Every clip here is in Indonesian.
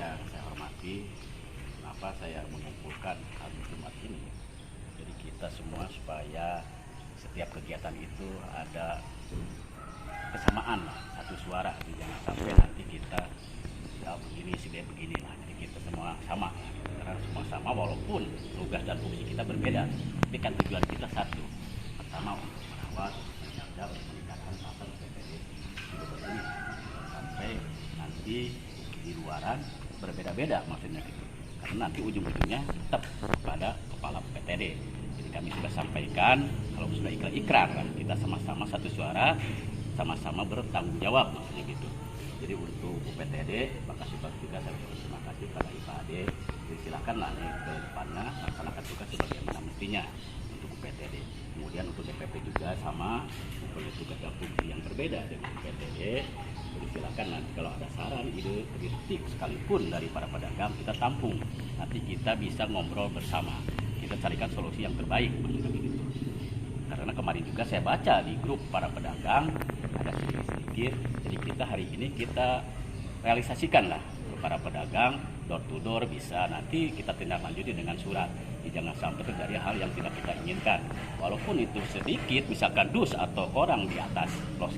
yang saya hormati, kenapa saya mengumpulkan hari Jumat ini. Jadi kita semua supaya setiap kegiatan itu ada kesamaan lah, satu suara. Jadi jangan sampai nanti kita begini, sebenarnya begini lah. Jadi kita semua sama, karena semua sama walaupun tugas dan fungsi kita berbeda. Tapi kan tujuan kita satu, pertama untuk merawat, menjaga, meningkatkan pasar PPD ini. Sampai nanti di luaran berbeda-beda maksudnya gitu. Karena nanti ujung-ujungnya tetap pada kepala PTD. Jadi kami sudah sampaikan kalau sudah ikrar kan kita sama-sama satu suara, sama-sama bertanggung jawab maksudnya gitu. Jadi untuk UPTD, makasih juga saya terima kasih pada IPAD. Jadi silakanlah ke depannya laksanakan tugas sebagaimana mestinya untuk UPTD. Kemudian untuk DPP juga sama, mempunyai tugas dan fungsi yang berbeda dengan UPTD. Jadi silakan nanti kalau ada saran, ide, kritik sekalipun dari para pedagang kita tampung. Nanti kita bisa ngobrol bersama. Kita carikan solusi yang terbaik maksudnya begitu. Karena kemarin juga saya baca di grup para pedagang ada sedikit-sedikit. Jadi kita hari ini kita realisasikan lah ke para pedagang door to door, bisa nanti kita tindak lanjuti dengan surat. Jadi jangan sampai terjadi hal yang tidak kita inginkan. Walaupun itu sedikit, misalkan dus atau orang di atas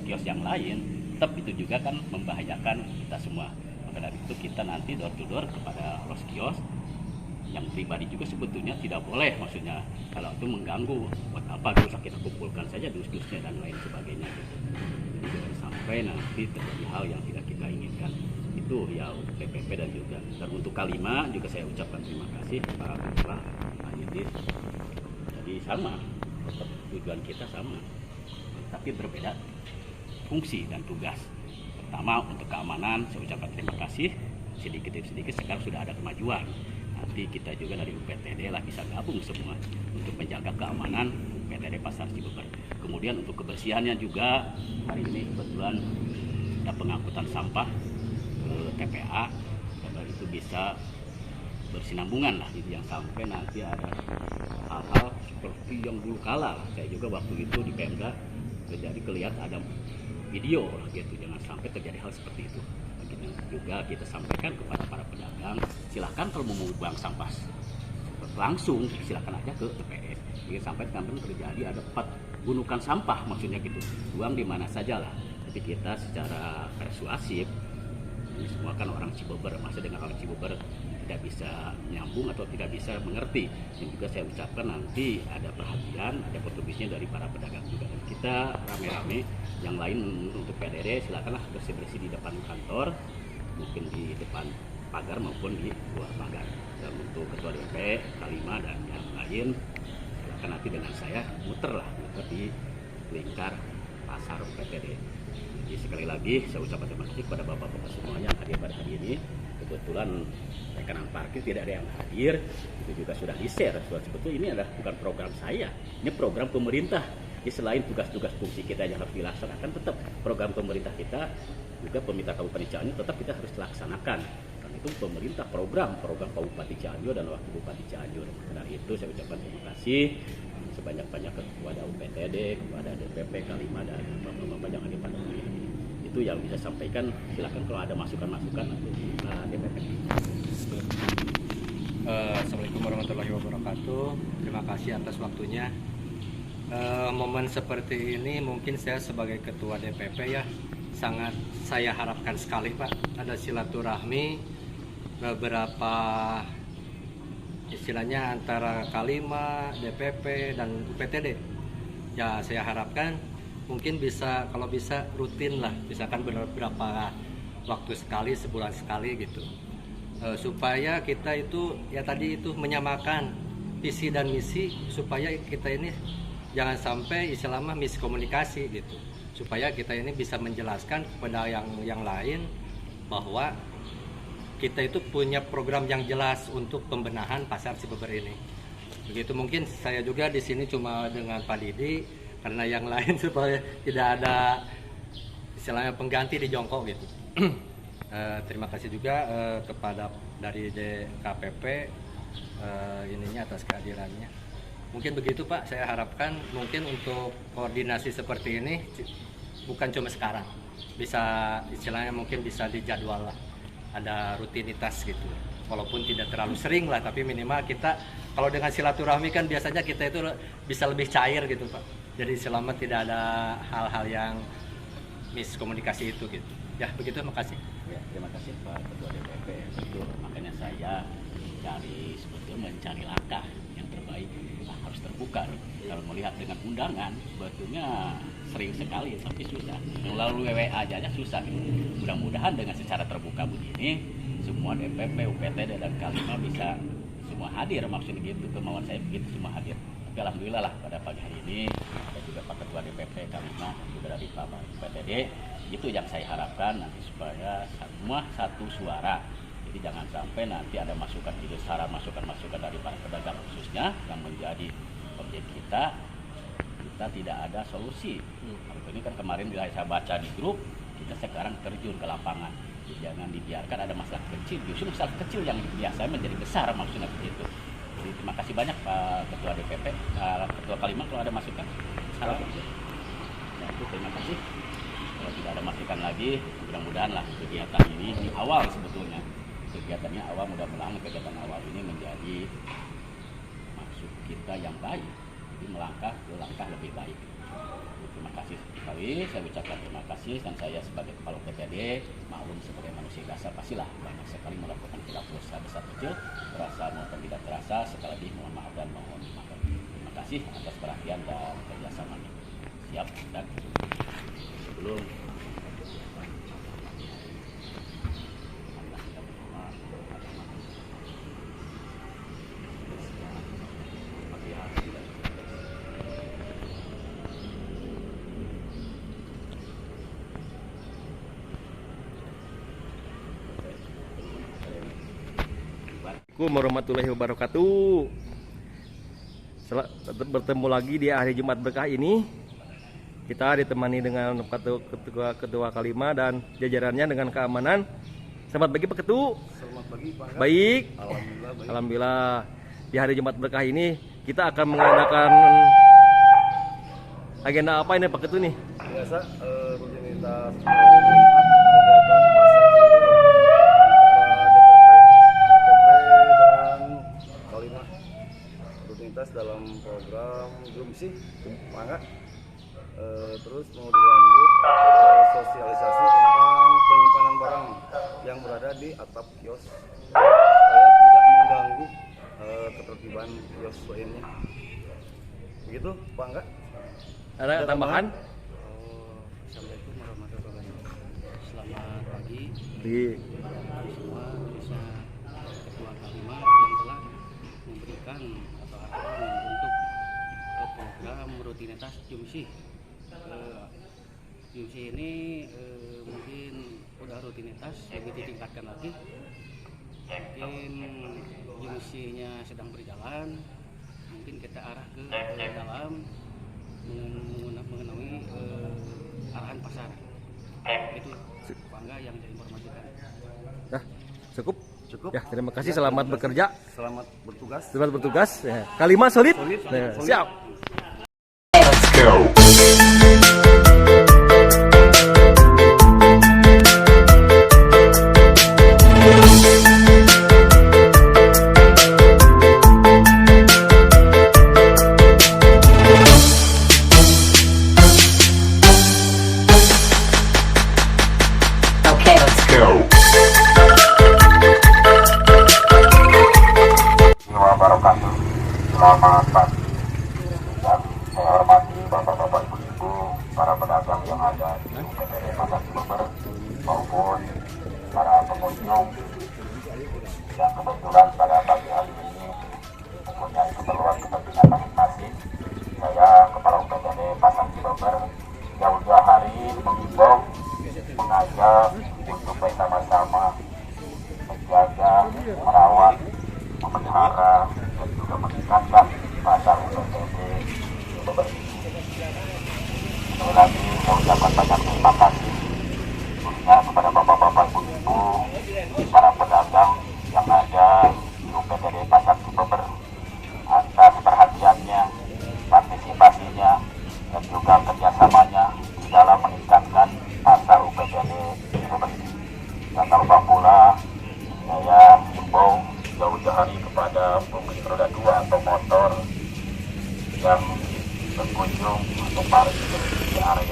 kios yang lain, tetap itu juga kan membahayakan kita semua. Maka dari itu kita nanti door to door kepada kios yang pribadi juga sebetulnya tidak boleh, maksudnya kalau itu mengganggu buat apa dosa, kita kumpulkan saja dus-dusnya dan lain sebagainya gitu. Jadi jangan sampai nanti terjadi hal yang tidak kita inginkan. Itu ya untuk PPP dan juga. Dan untuk K5 juga saya ucapkan terima kasih Pak Ketua, Pak Yudis. Jadi sama, tetap tujuan kita sama, tapi berbeda fungsi dan tugas. Pertama untuk keamanan saya ucapkan terima kasih, sedikit demi sedikit sekarang sudah ada kemajuan. Nanti kita juga dari UPTD lah bisa gabung semua untuk menjaga keamanan UPTD Pasar Cibeber. Kemudian untuk kebersihannya juga hari ini kebetulan ada pengangkutan sampah ke TPA, dan itu bisa bersinambungan lah, jadi yang sampai nanti ada hal-hal seperti yang dulu kala saya juga waktu itu di Pemda terjadi kelihatan ada video lah gitu, jangan sampai terjadi hal seperti itu. Juga kita sampaikan kepada para pedagang, silahkan kalau mau buang sampah langsung silahkan aja ke TPS. Jadi sampai kampung terjadi ada 4 gunungan sampah maksudnya gitu, buang di mana saja lah. Tapi kita secara persuasif, ini semua kan orang Cibeber, masa dengan orang Cibeber tidak bisa nyambung atau tidak bisa mengerti. Dan juga saya ucapkan nanti ada perhatian, ada kontribusinya dari para pedagang juga. Dan kita rame-rame, yang lain untuk PDD silakanlah bersih-bersih di depan kantor, mungkin di depan pagar maupun di luar pagar. Dan untuk ketua DP, K5 dan yang lain, silakan nanti dengan saya muter di lingkar pasar PTD. Jadi sekali lagi saya ucapkan terima kasih kepada bapak-bapak semuanya yang hadir pada hari ini. Kebetulan rekanan parkir tidak ada yang hadir, itu juga sudah di-share. Sebetulnya ini adalah bukan program saya, ini program pemerintah. Jadi selain tugas-tugas fungsi kita yang harus dilaksanakan, tetap program pemerintah kita juga pemerintah Kabupaten Cianjur tetap kita harus laksanakan. Karena itu pemerintah program Kabupaten Cianjur dan Wakil Bupati Cianjur. Karena itu saya ucapkan terima kasih sebanyak-banyaknya kepada UPTD, kepada DPP K5 dan bapak-bapak yang hadir pada hari ini. Itu yang bisa sampaikan. Silakan kalau ada masukan-masukan nanti DPP. Assalamualaikum warahmatullahi wabarakatuh. Terima kasih atas waktunya. Momen seperti ini mungkin saya sebagai ketua DPP ya sangat saya harapkan sekali Pak, ada silaturahmi beberapa istilahnya antara K5, DPP dan UPTD. Ya saya harapkan mungkin bisa, kalau bisa rutin lah, misalkan beberapa waktu sekali, sebulan sekali gitu, supaya kita itu ya tadi itu menyamakan visi dan misi, supaya kita ini jangan sampai istilahnya miskomunikasi gitu, supaya kita ini bisa menjelaskan kepada yang lain bahwa kita itu punya program yang jelas untuk pembenahan pasar Cibeber ini. Begitu, mungkin saya juga di sini cuma dengan Pak Didi karena yang lain supaya tidak ada istilahnya pengganti di jongkok gitu. Terima kasih juga kepada dari DKPP ininya atas kehadirannya. Mungkin begitu Pak, saya harapkan mungkin untuk koordinasi seperti ini bukan cuma sekarang, bisa istilahnya mungkin bisa dijadwal lah. ada rutinitas gitu. Walaupun tidak terlalu sering lah, tapi minimal kita kalau dengan silaturahmi kan biasanya kita itu bisa lebih cair gitu Pak. Jadi selama tidak ada hal-hal yang miskomunikasi itu gitu. Ya begitu, makasih. Ya, terima kasih Pak Ketua DPP. Itu makanya saya sebetulnya mencari langkah yang terbaik. Nah, harus terbuka nih. Kalau melihat dengan undangan, sebetulnya sering sekali tapi susah. Melalui WA aja susah nih. Mudah-mudahan dengan secara terbuka begini, semua DPP, UPTD dan Kalima bisa semua hadir, maksudnya gitu, kemauan saya begitu, semua hadir. Tapi alhamdulillah lah pada pagi hari ini ada juga Pak Ketua DPP Kalima dan juga dari Pak UPTD, itu yang saya harapkan nanti supaya semua satu suara. Jadi jangan sampai nanti ada masukan ide saran, masukan dari para pedagang khususnya yang menjadi objek kita tidak ada solusi. Ini kan kemarin saya baca di grup, kita sekarang terjun ke lapangan. Jangan dibiarkan ada masalah kecil, justru masalah kecil yang biasa menjadi besar, maksudnya begitu. Jadi, terima kasih banyak Pak Ketua DPP, Ketua Kalima, kalau ada masukan. Salam. Ya, itu terima kasih. Kalau tidak ada masukan lagi, mudah-mudahan lah kegiatan ini di awal sebetulnya. Kegiatannya awal, mudah-mudahan kegiatan awal ini menjadi maksud kita yang baik. Jadi melangkah ke langkah lebih baik. Terima kasih sekali, saya ucapkan terima kasih, dan saya sebagai kepala PTD maklum sebagai manusia dasar pastilah banyak sekali melakukan perilaku besar kecil, terasa maupun tidak terasa. Sekali lagi mohon maaf dan mohon maaf. Terima kasih atas perhatian dan kerjasamanya. Siap, dan sebelum Assalamualaikum warahmatullahi wabarakatuh. Bertemu lagi di hari Jumat berkah ini. Kita ditemani dengan Ketua Kalima dan jajarannya dengan keamanan. Selamat pagi Pak Ketua. Selamat pagi Pak. Baik. Alhamdulillah. Di hari Jumat berkah ini kita akan mengadakan agenda apa ini Pak Ketua nih? Biasa rutinitas kegiatan pasar dalam program Jumsi, mangga. Terus mau dilanjut sosialisasi tentang penyimpanan barang yang berada di atap kios supaya tidak mengganggu ketertiban kios lainnya. Begitu, Pak Angga? Ada tambahan? Assalamualaikum warahmatullahi wabarakatuh. Selamat pagi. Semua bisa Ketua Kalima yang telah memberikan untuk program rutinitas Jumsi. Jumsi ini mungkin udah rutinitas, lebih ditingkatkan lagi. Mungkin Jumsinya sedang berjalan, mungkin kita arah ke dalam mengenai arahan pasar. Itu Bangga yang saya informasikan. Nah, cukup. Cukup. Ya, terima kasih. Selamat bekerja. Selamat bertugas. Selamat bertugas. Ya. Kalima solid. Ya, siap. Let's go. Okay, let's go. Wabarakatuh. Selamat pagi. Dan saya hormati bapak-bapak, ibu-ibu, para pedagang yang ada di PTD Pasar Cibeber maupun para pengunjung yang kebetulan pada pagi hari ini mempunyai keperluan kepentingan masing-masing. Saya Kepala PTD Pasar Cibeber jauh-jauh hari mengimbau, mengajak untuk bersama-sama menjaga, merawat, memelihara dan juga meningkatkan pasar UPTD Cibeber. Sekali lagi saya ucapkan banyak terima kasih khususnya kepada bapak-bapak, ibu-ibu, para pedagang yang ada di UPTD Pasar Cibeber atas perhatiannya, partisipasinya dan juga kerjasamanya di dalam meningkatkan pasar UPTD Cibeber. Jangan lupa pula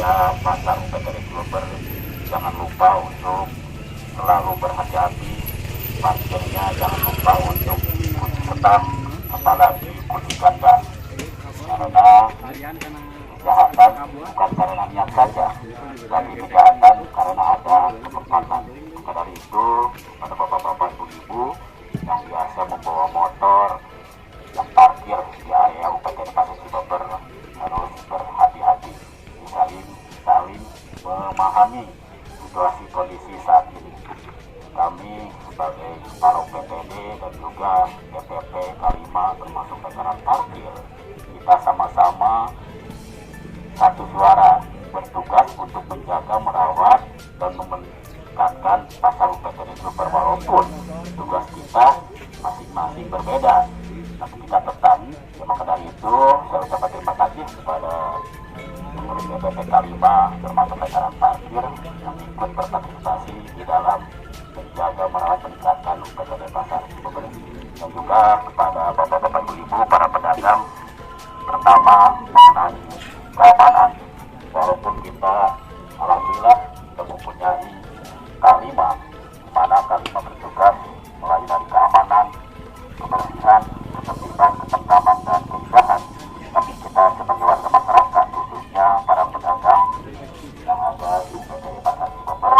supaya pasar UPTD Cileber jangan lupa untuk selalu berhati-hati, parkirnya jangan lupa untuk kunci setam, apalagi kunci ganda, karena kejahatan bukan karena niat saja, tapi kejahatan karena ada kesempatan. Maka dari itu, pada bapak-bapak ibu-ibu yang biasa membawa motor yang parkir di area UPTD Pasar Cileber harus berhati-hati, saling memahami situasi kondisi saat ini. Kami sebagai kepala UPTD dan juga DPP K5 termasuk jajaran parkir, kita sama-sama satu suara bertugas untuk menjaga, merawat, dan meningkatkan pasar UPTD Cileber, walaupun tugas kita masing-masing berbeda, tapi kita tetap. Maka dari itu saya ucapkan terima kasih kepada pengurus DPP K5 termasuk jajaran parkir yang ikut berpartisipasi di dalam menjaga, merawat, meningkatkan UPTD Pasar Cileber, dan juga kepada bapak-bapak ibu-ibu para pedagang. Pertama, mengenai keamanan, walaupun kita alhamdulillah sudah mempunyai K5, di mana K5 bertugas mulai dari keamanan, kebersihan, ketertiban, ketentraman, dan keindahan, tapi kita sebagai warga masyarakat, khususnya para pedagang yang ada di UPTD Pasar Cileber,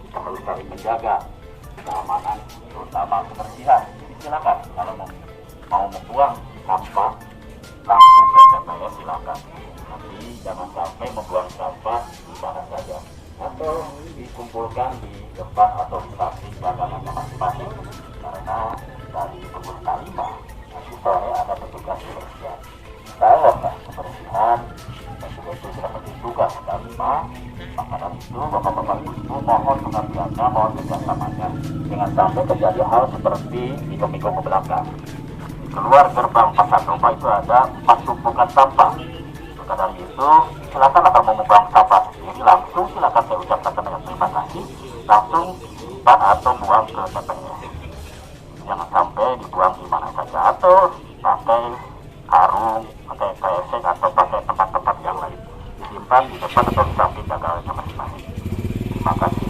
kita harus saling menjaga keamanan, terutama kebersihan. Jadi silakan kalau mau membuang sampah langsung ke TPS silakan, tapi jangan sampai membuang sampah di mana saja atau dikumpulkan di depan atau di samping dagangannya masing-masing, karena dari pengurus K5 nanti sore ada petugas kebersihan. Kalau kebersihan dan juga itu sudah menjadi tugas K5, maka dari itu bapak-bapak ibu mohon pengertiannya, mohon kerjasamanya, jangan sampai terjadi hal seperti minggu-minggu ke belakang. Keluar gerbang Pasar Domba itu ada 4 tumpukan sampah. Maka dari itu silakan akan membuang sampah sendiri, langsung silakan saya ucapkan terima kasih, langsung simpan atau buang ke TPS. Jangan sampai dibuang di mana saja atau pakai karung, pakai kresek atau pakai tempat-tempat yang lain. Disimpan di depan atau di samping dagangannya masing-masing. Terima kasih.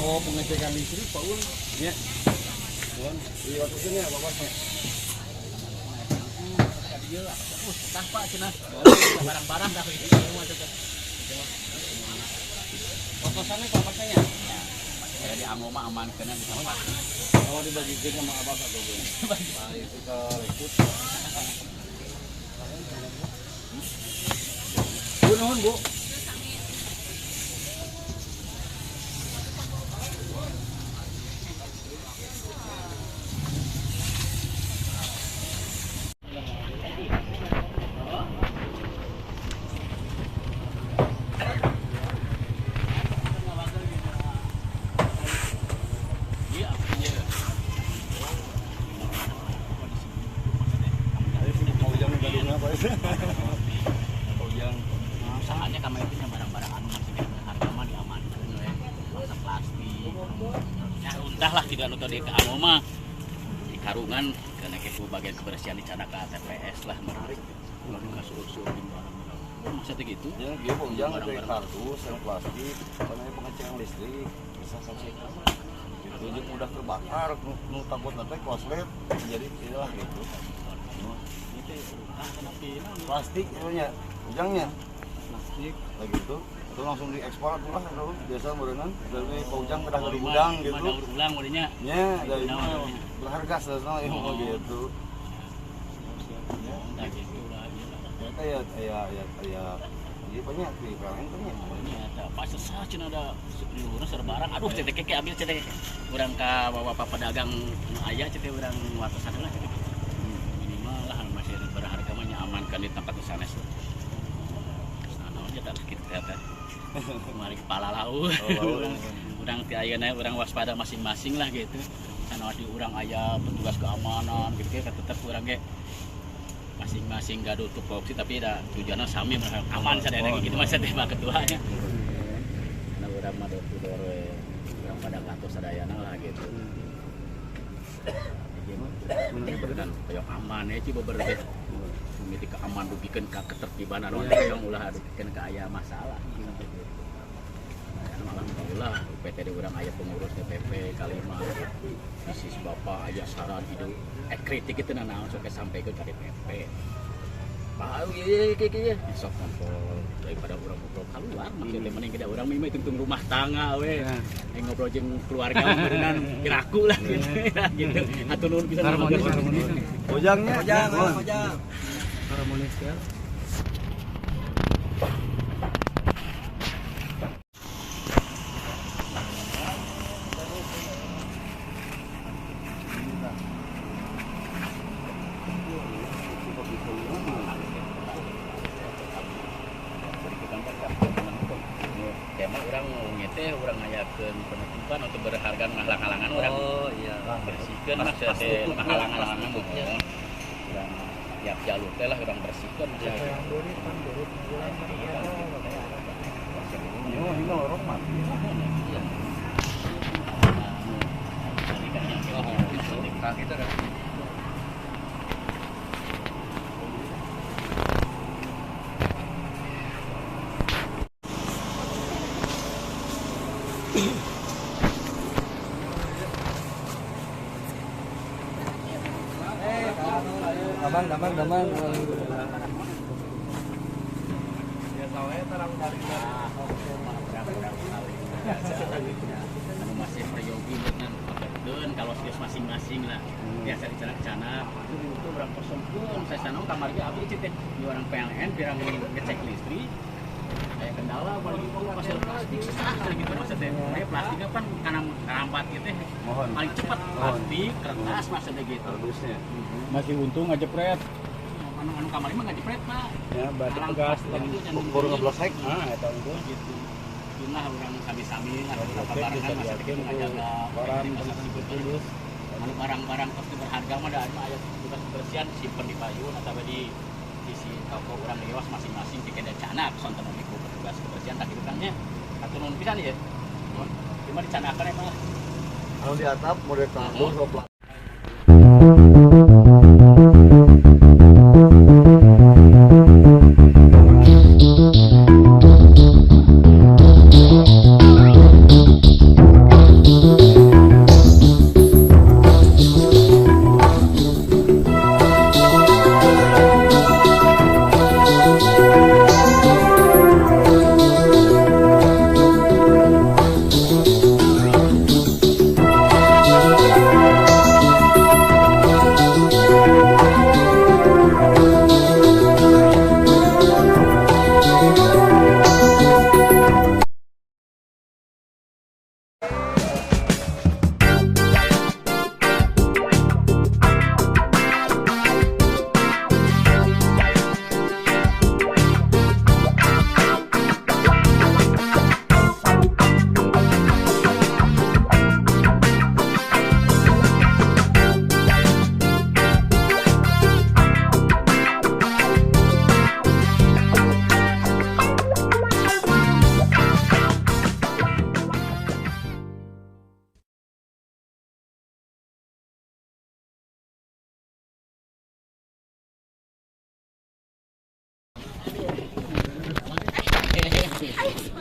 Oh, pengecekan listrik Pak Un. Ya.Un, di waktu sini apa Bosnya? Tanpa cina barang-barang dah itu semua itu. Kotosannya apa saya? Saya di Angoma aman kena di tempat. Kalau dibagikan sama abang atau Bu? Nah, itu kalau ikut. Bu, nuhun Bu. Soalnya kami punya barang-barang anu masih harga mah diamankan we. Masa plastik. Ya udah lah tidak nutup di anu mah. Di karungan karena itu bagian kebersihan di sana ke TPS lah menarik. Ulah dikasur-surin barang-barang. Oh, maksudnya gitu? Ya, dia bujang dari kardus, yang plastik, karena pengecekan listrik, bisa sampai itu mudah terbakar, nu takut nanti koslet, jadi inilah gitu. Plastik itunya, bujangnya, plastik, lagi itu langsung diekspor tuh lah, biasa berenang dari paujang udah dari gudang gitu. Ulang mudanya. Ya, dari berharga sesuatu yang gitu. Nah gitu lah. Ternyata ya jadi banyak di kalian tuh ya. Ini ada pas saja ada seluruh serbarang. Aduh, cetek keke ambil cetek. Urang ka bapak pedagang aya cetek urang wates adalah cetek. Minimal lah masih berharga mah amankan di tempat sanes. Sana aja tak kita teh. Mari kepala laut. Urang ti ayeuna urang waspada masing-masing lah gitu. Sana di urang aya petugas keamanan gitu kan tetep urang ge masing-masing gak tutup opsi tapi ada tujuannya sami aman sadaya gitu masa tema ketuanya karena urang mah dor urang pada kantor sadayana lah gitu dan koyo aman ya coba berbeda mimiti keaman dugikeun ka ketertiban anu yang ulah dugikeun ka aya masalah sampai gitu. Alhamdulillah PTD urang aya pengurus DPP Kalima bisnis bapak aya saran ide kritik itu naon sok sampaikan ke DPP Pak ieu sok ngobrol daripada urang ngobrol keluar maksudnya mending kita urang mimih tungtung rumah tangga we ngobrol jeung keluarga beunang kiraku lah gitu atuh nuhun pisan Bojangnya Bojang. Harmonis ya. Urang ngayakeun penutupan untuk berharga ngalang-halangan urang. Oh iya. Bersihkeun maksudnya teh ngalang-halangan mohon. Urang tiap jalur teh lah urang bersihkeun maksudnya. ini orang mah. Iya. Tadi kan yang kita kan. Damang. Masih peryogi dengan pakeun kalau sios masing-masing lah. Biasa dicana-cana itu berang kosong pun saya sana kamar ge abdi teh di orang PLN pirang ngecek listrik. Kayak kendala balik itu pasir plastik susah gitu maksudnya. Kayak plastiknya kan karena rampat gitu paling cepat plastik kertas maksudnya gitu. Kardusnya. Masih untung aja pret. Anu kamar mah enggak jepret Pak. Ya, berarti pegas Baru ngeblosek. Eta untung. Gitu. Inilah orang sami-sami anu barang kan maksudnya ngajaga tulus. Anu barang-barang pasti berharga mah da aya tugas kebersihan simpen di payun atau di sisi toko urang lewas masing-masing di kena cana sonten di petugas kebersihan tak gitu kan nya. Atuh nuhun pisan ya. Cuma dicanakan emang. Kalau di atap model kardus atau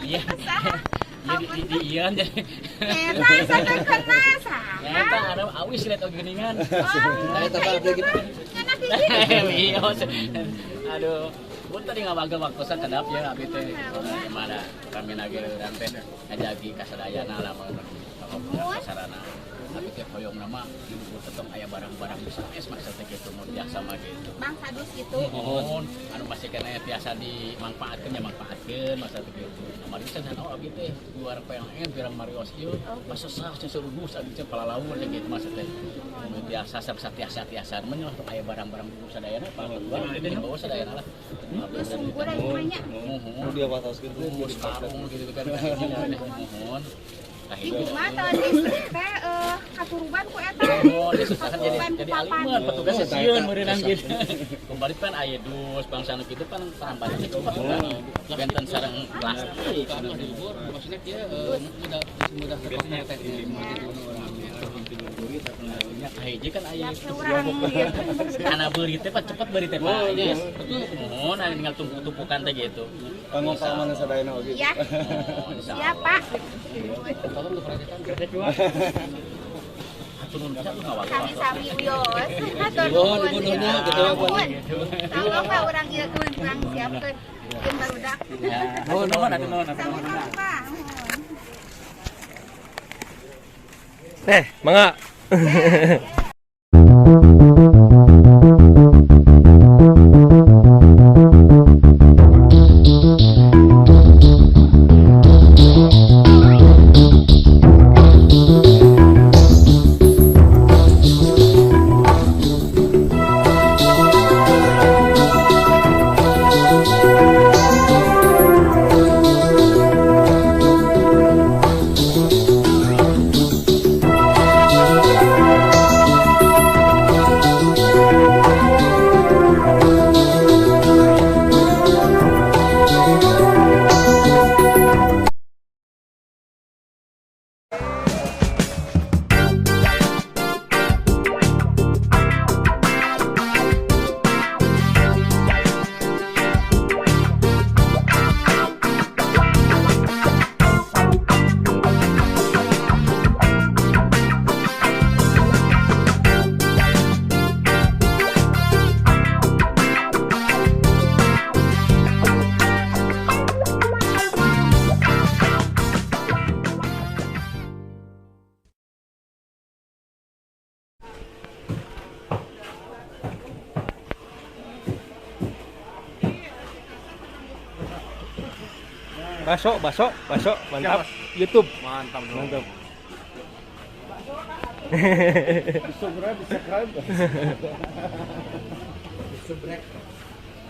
Iya. Iya jadi. Eta sampai kena Eta ada awis lihat geningan. Eta gitu. Enak hiji. Iya. Aduh. Punten tadi ngawaga waktosan kedap ya abi teh. Mana kami nage urang teh ngajagi kasadayana lah mun sarana. Abi teh hoyong nama ibu tetong aya barang-barang bisa maksudnya gitu mun biasa mah gitu. Bang sadus gitu. Mohon anu masih kena biasa dimanfaatkeun ya manfaatkeun maksudnya gitu. Mari bisa oh abi teh luar PLN pirang marios ieu masa sah sesuruh abi teh palalaun gitu maksudnya. Biasa satiasa-tiasa menyoh aya barang-barang sadayana paling di bawah sadayana lah. Sungguh namanya. Mohon Dia bataskeun bungkus karung gitu kan. Mohon. Ibu mah tahun listrik teh katuruban ku eta. Oh, disutakan jadi aliman petugas sieun meureunang gitu. Kembali kan aya dus bangsa nu kitu kan parambanan coba benten sareng plastik anu di luhur maksudnya dia mudah terpakai teh di nya hiji kan aya ana beuri teh cepet beuri teh Pak. Betul. Mohon aya tinggal tumpuk-tumpukan teh gitu. Kanggo keamanan sadayana oge. Iya. Siap, Pak. Tolong diperhatikan gede dua. Aturun bisa tuh ngawal. Sami-sami uyos. Hatur nuhun. Tolong Pak urang ieu urang siapkeun. Bikin barudak. Nuhun atuh nuhun. Sama-sama, Pak. Mangga. Baso, mantap. YouTube. Mantap dong. Mantap.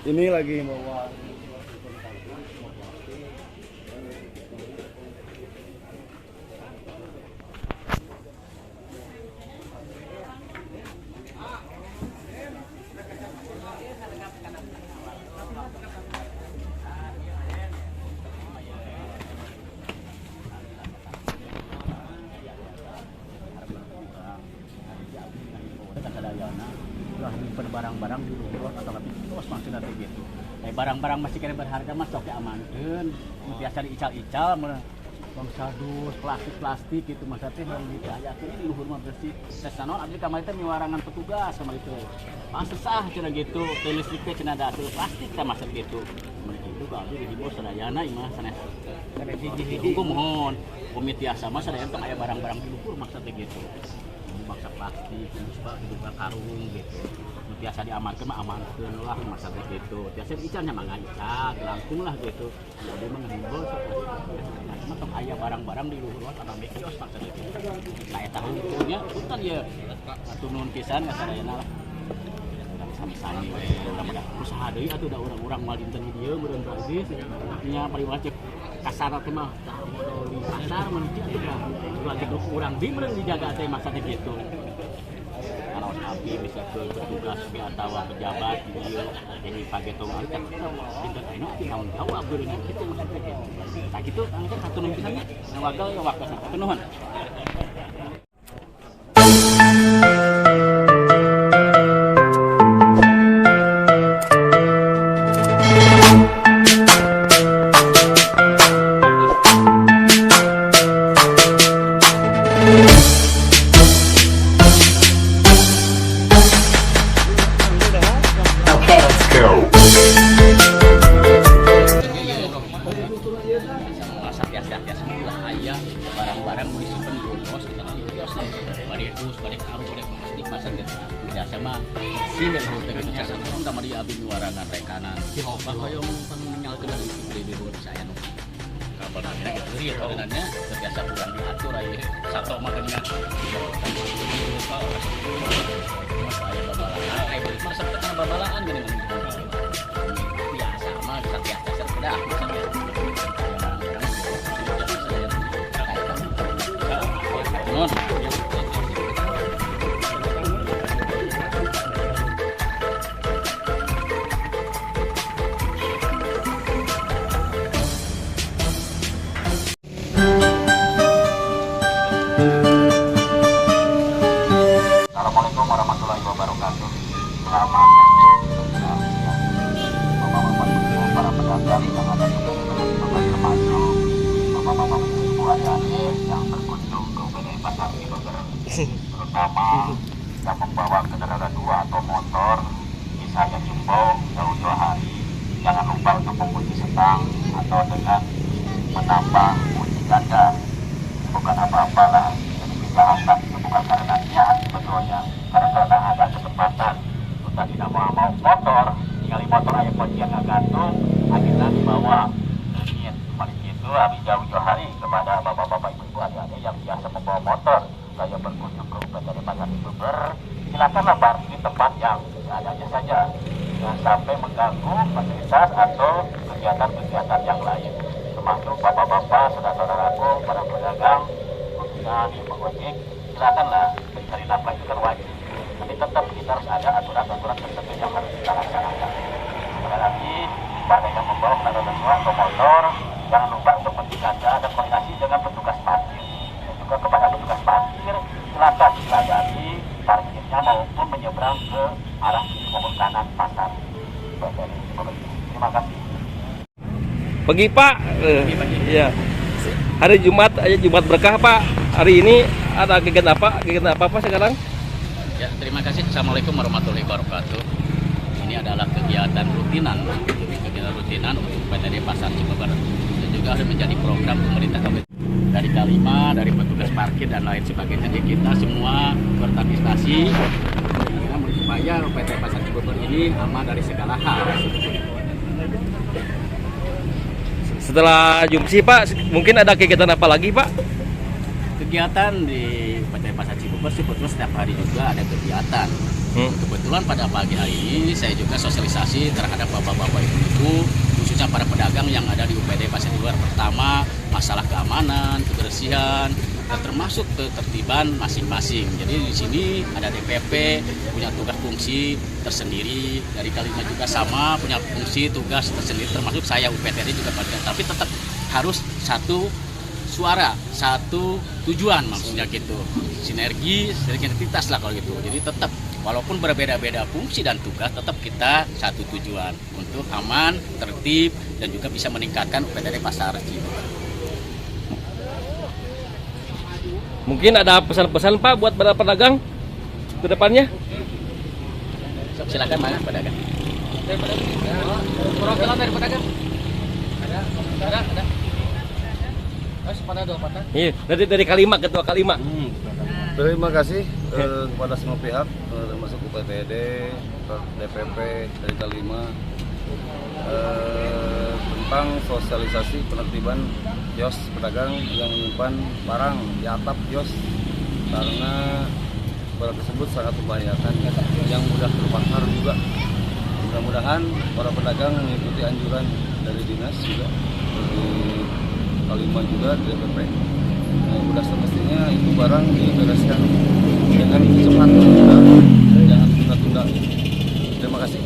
Ini lagi bawa barang-barang di luar atau tapi terus maksudnya gitu. Barang-barang masih kena berharga mas sok amankeun. Biasa diical-ical bang sadus plastik gitu maksudnya yang diayakeun di luhur mah bersih. Sesanaon abdi kamari teh miwarangan petugas sama itu. Pas sesah cenah gitu, teh listrik teh cenah da plastik teh maksud gitu. Mun kitu ka abdi di bos sadayana imah sanes. Hiji-hiji mohon. Bumi tiasa mah sadayana teh aya barang-barang di luhur maksudnya gitu. Bangsa plastik, juga karung gitu. Biasa diamankan mah amankan lah masalah gitu. Biasa icannya mah ngajak, langsung lah gitu. Jadi mah ngimbol cuma tong aya barang-barang di luhur atau kios maksudnya gitu. Kayak tahu itunya punten ya. Atuh nuhun pisan kasadayana lah. Sami-sami we udah usaha deui atuh da urang-urang mal dinten di dieu meureun tadi nya paling wajib kasar teh mah di pasar mun kitu dah. Wajib urang di meureun dijaga teh maksudnya gitu. Kalau abdi bisa ke petugas ke atau pejabat di dieu jadi pagetong angkat dinten ayeuna abdi tanggung jawab geureun kitu maksudnya gitu. Tah kitu angkat satu nuhun pisan nya wagal ya waktu satu nuhun. mah bersih dan harus dengan cara orang sama dia abis warangan rekanan yang meninggalkan dari di luar saya kapal namanya gitu sih sebenarnya terbiasa kurang diatur aja satu makanya saya babalaan kayak beli mah sampai babalaan gini biasa mah bisa biasa sudah Assalamualaikum warahmatullahi wabarakatuh. Selamat siang, bapak-bapak ibu, para pedagang yang ada di Bapak termasuk bapak-bapak ibu adik yang berkunjung ke UPD Pasar Cibeber, terutama yang membawa kendaraan 2 atau motor. Saya himbau jauh-jauh hari jangan lupa untuk mengunci setang atau dengan menambah kunci ganda. Bukan apa-apa lah, jadi kita angkat itu bukan karena niat sebetulnya, karena ada kesempatan. Kita tidak mau motor, tinggal motor aja kuncian nggak gantung, akhirnya dibawa. Ini balik itu habis jauh-jauh hari kepada bapak-bapak ibu-ibu adik-adik yang biasa membawa motor. Saya berkunjung ke UPD Pasar Cibeber, silakanlah parkir di tempat yang seadanya saja, jangan sampai mengganggu fasilitas atau kegiatan-kegiatan yang lain. Termasuk bapak-bapak, saudara-saudaraku, para pedagang, khususnya di pengojek, silakanlah mencari nafkah itu kan wajib. Tapi tetap kita harus ada aturan-aturan tertentu yang harus kita laksanakan. Sekali lagi, pada yang membawa kendaraan 2 atau motor, jangan lupa untuk menjaga dan koordinasi dengan petugas parkir. Dan juga kepada petugas parkir, silakan dilayani parkirnya maupun menyeberang ke arah kiri maupun kanan pasar. Terima kasih. Pagi Pak, ya. Hari Jumat, Jumat berkah Pak. Hari ini ada kegiatan apa? Kegiatan apa Pak sekarang? Ya, terima kasih. Assalamualaikum warahmatullahi wabarakatuh. Ini adalah kegiatan rutinan untuk PTD Pasar Cibeber. Dan juga harus menjadi program pemerintah kabupaten dari Kalima, dari petugas parkir dan lain sebagainya. Jadi kita semua berpartisipasi supaya PT Pasar Cibeber ini aman dari segala hal. Setelah Jumsi Pak, mungkin ada kegiatan apa lagi Pak? Kegiatan di PT Pasar Cibeber sebetulnya setiap hari juga ada kegiatan. Kebetulan pada pagi hari ini saya juga sosialisasi terhadap bapak-bapak ibu-ibu, khususnya para pedagang yang ada di UPD Pasar Cibeber. Pertama, masalah keamanan, kebersihan, dan termasuk ketertiban masing-masing. Jadi di sini ada DPP punya tugas fungsi tersendiri, dari Kalima juga sama punya fungsi tugas tersendiri, termasuk saya UPTD juga bagian. Tapi tetap harus satu suara, satu tujuan maksudnya gitu. Sinergitas lah kalau gitu. Jadi tetap walaupun berbeda-beda fungsi dan tugas, tetap kita satu tujuan untuk aman, tertib, dan juga bisa meningkatkan UPTD Pasar Cibeber. Mungkin ada pesan-pesan Pak buat para pedagang ke depannya? Silakan mana pedagang. Perwakilan dari pedagang. Ada. Terus pada 2 patah. Iya, dari Kalima, ketua Kalima. Terima kasih kepada semua pihak, termasuk UPTD, DPP dari Kalima, tentang sosialisasi penertiban kios pedagang yang menyimpan barang di atap kios, karena barang tersebut sangat membahayakan yang mudah terbakar juga. Mudah-mudahan para pedagang mengikuti anjuran dari dinas juga, dari Kalima juga, dari DPP. Sudah semestinya itu barang dibereskan dengan cepat, jangan tunda-tunda. Terima kasih.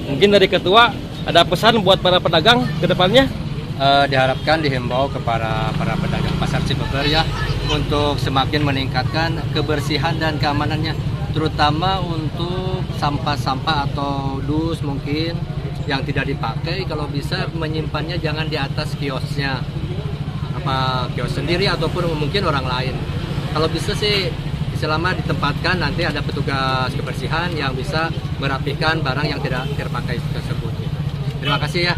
Mungkin dari ketua ada pesan buat para pedagang ke depannya? Diharapkan dihimbau kepada para pedagang pasar Cibeber ya untuk semakin meningkatkan kebersihan dan keamanannya, terutama untuk sampah-sampah atau dus mungkin yang tidak dipakai, kalau bisa menyimpannya jangan di atas kiosnya, apa kios sendiri ataupun mungkin orang lain. Kalau bisa sih selama ditempatkan nanti ada petugas kebersihan yang bisa merapikan barang yang tidak terpakai tersebut. Terima kasih ya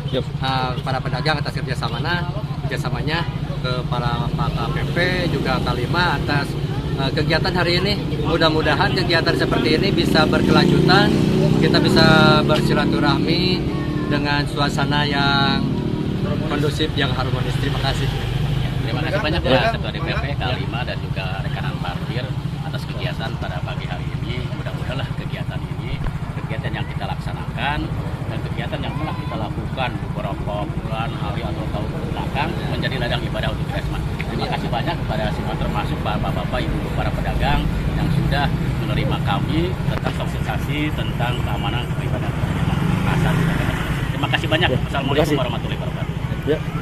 para pedagang atas kerjasamanya ke para Pak KPP juga Kalima atas kegiatan hari ini. Mudah-mudahan kegiatan seperti ini bisa berkelanjutan, kita bisa bersilaturahmi dengan suasana yang kondusif, yang harmonis. Terima kasih. Terima kasih banyak Pak Ketua DPP K5 dan juga rekanan parkir atas kegiatan pada pagi hari ini. Mudah-mudahan kegiatan ini, kegiatan yang kita laksanakan dan kegiatan yang telah kita lakukan beberapa bulan, hari atau tahun belakang menjadi ladang ibadah untuk kita semua. Terima kasih banyak kepada semua, termasuk bapak-bapak, ibu, para pedagang yang sudah menerima kami tentang sosialisasi tentang keamanan keterlibatan. Terima kasih banyak. Assalamualaikum warahmatullahi wabarakatuh. Ya.